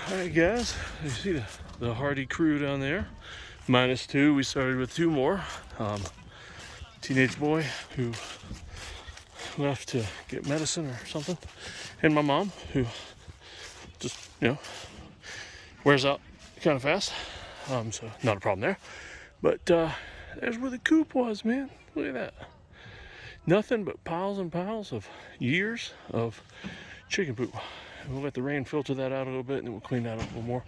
Alright guys, you see the hardy crew down there. -2, we started with 2 more. Teenage boy who left to get medicine or something. And my mom who just, wears out kind of fast. So not a problem there. But there's where the coop was, man. Look at that. Nothing but piles and piles of years of chicken poop. We'll let the rain filter that out a little bit and then we'll clean that up a little more.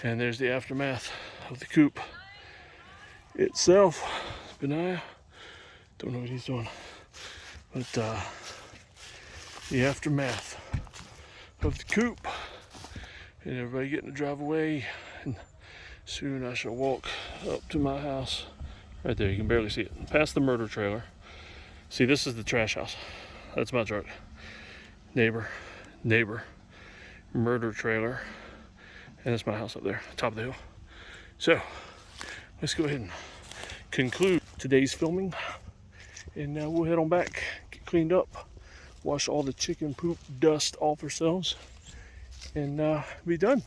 And there's the aftermath of the coop itself. Benaiah, don't know what he's doing. But the aftermath of the coop. And everybody getting to drive away. And soon I shall walk up to my house. Right there, you can barely see it. Past the murder trailer. See, this is the trash house. That's my truck. Neighbor. Murder trailer. And that's my house up there, top of the hill. So, let's go ahead and conclude today's filming. And now we'll head on back, get cleaned up, wash all the chicken poop dust off ourselves, and be done.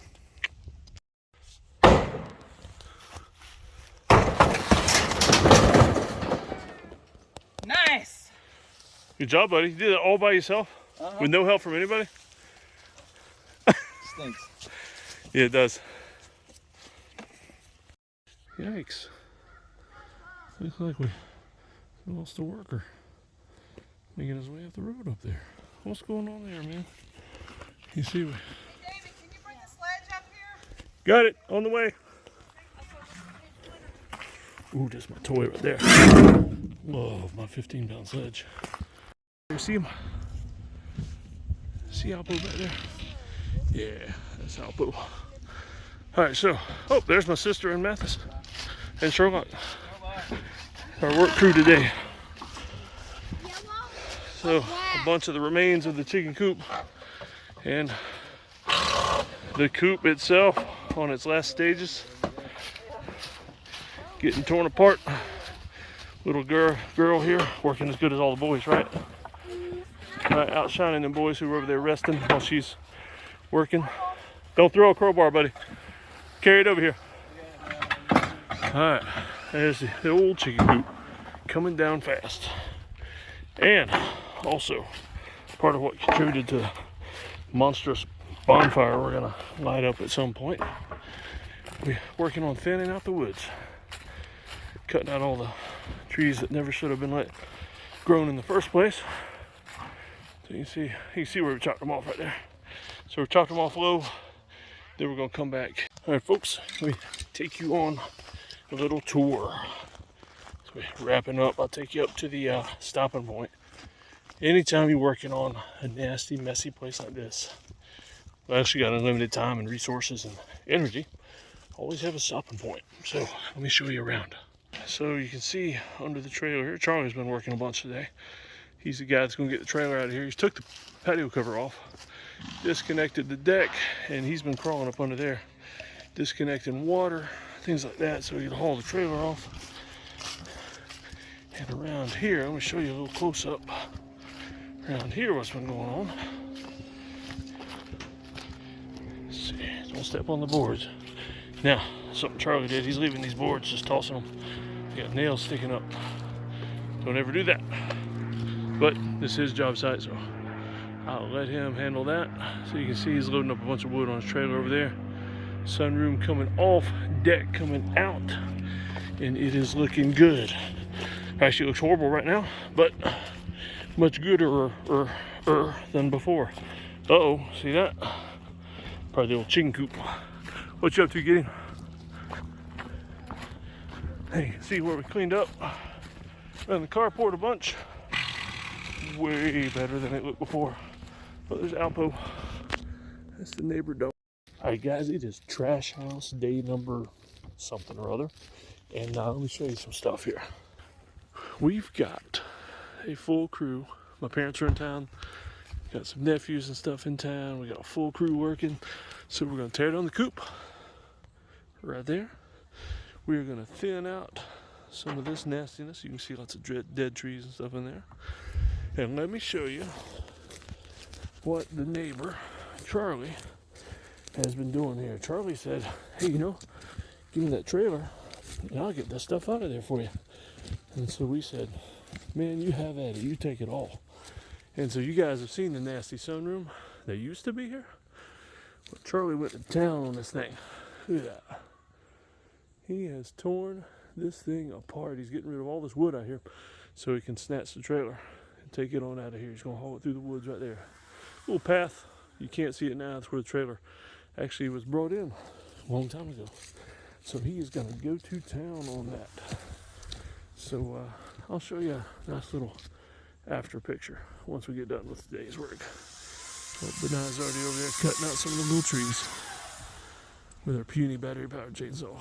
Nice! Good job, buddy. You did it all by yourself? With no help from anybody? Stinks. Yeah, it does. Yikes. Looks like we lost a worker making his way up the road up there. What's going on there, man? You see, Hey, David, can you bring the sledge up here? got it on the way. Ooh, that's my toy right there. Whoa, my 15-pound sledge. You see him? See Alpo back there? Yeah, that's Alpo. Alright, so, there's my sister and Mathis and Sherlock. Our work crew today. So, a bunch of the remains of the chicken coop and the coop itself on its last stages. Getting torn apart. Little girl here working as good as all the boys, right? Outshining them boys who were over there resting while she's working. Don't throw a crowbar, buddy. Carry it over here. Alright, there's the old chicken coop coming down fast. And also, part of what contributed to the monstrous bonfire we're gonna light up at some point. We're working on thinning out the woods. Cutting out all the trees that never should have been grown in the first place. So you can see where we chopped them off right there. So we chopped them off low, then we're gonna come back. All right, folks, let me take you on a little tour. So we're wrapping up. I'll take you up to the stopping point. Anytime you're working on a nasty, messy place like this, well, actually got unlimited time and resources and energy, always have a stopping point. So let me show you around. So you can see under the trailer here, Charlie's been working a bunch today. He's the guy that's gonna get the trailer out of here. He's took the patio cover off, disconnected the deck, and he's been crawling up under there, disconnecting water, things like that, so he can haul the trailer off. And around here, I'm gonna show you a little close up. Around here, what's been going on. Let's see, don't step on the boards. Now, something Charlie did, he's leaving these boards, just tossing them. He got nails sticking up. Don't ever do that. But this is his job site, so I'll let him handle that. So you can see he's loading up a bunch of wood on his trailer over there. Sunroom coming off, deck coming out, and it is looking good. Actually, it looks horrible right now, but much gooder than before. Uh-oh, see that? Probably the old chicken coop. What you up to, Gideon? Hey, you can see where we cleaned up. Ran the carport a bunch. Way better than it looked before. But there's Alpo. That's the neighbor dog. Alright guys, it is trash house day number something or other. And let me show you some stuff here. We've got a full crew. My parents are in town. Got some nephews and stuff in town. We got a full crew working. So we're going to tear down the coop. Right there. We're going to thin out some of this nastiness. You can see lots of dead trees and stuff in there. And let me show you what the neighbor, Charlie, has been doing here. Charlie said, hey, you know, give me that trailer and I'll get that stuff out of there for you. And so we said, man, you have at it. You take it all. And so you guys have seen the nasty sunroom that used to be here. But Charlie went to town on this thing. Look at that. He has torn this thing apart. He's getting rid of all this wood out here so he can snatch the trailer and take it on out of here. He's going to haul it through the woods right there. Little path. You can't see it now. That's where the trailer actually was brought in a long time ago. So he is going to go to town on that. So I'll show you a nice little after picture once we get done with today's work. Well, Benai's already over there cutting out some of the little trees with her puny battery-powered chainsaw.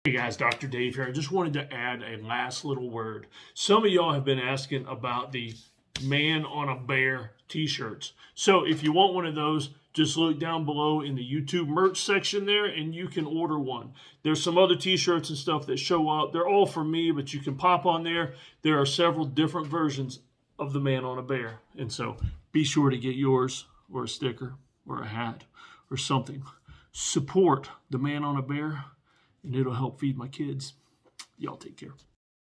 Hey guys, Dr. Dave here. I just wanted to add a last little word. Some of y'all have been asking about the Man on a Bear t-shirts. So if you want one of those, just look down below in the YouTube merch section there and you can order one. There's some other t-shirts and stuff that show up. They're all for me, but you can pop on there. There are several different versions of the Man on a Bear. And so be sure to get yours, or a sticker or a hat or something. Support the Man on a Bear and it'll help feed my kids. Y'all take care.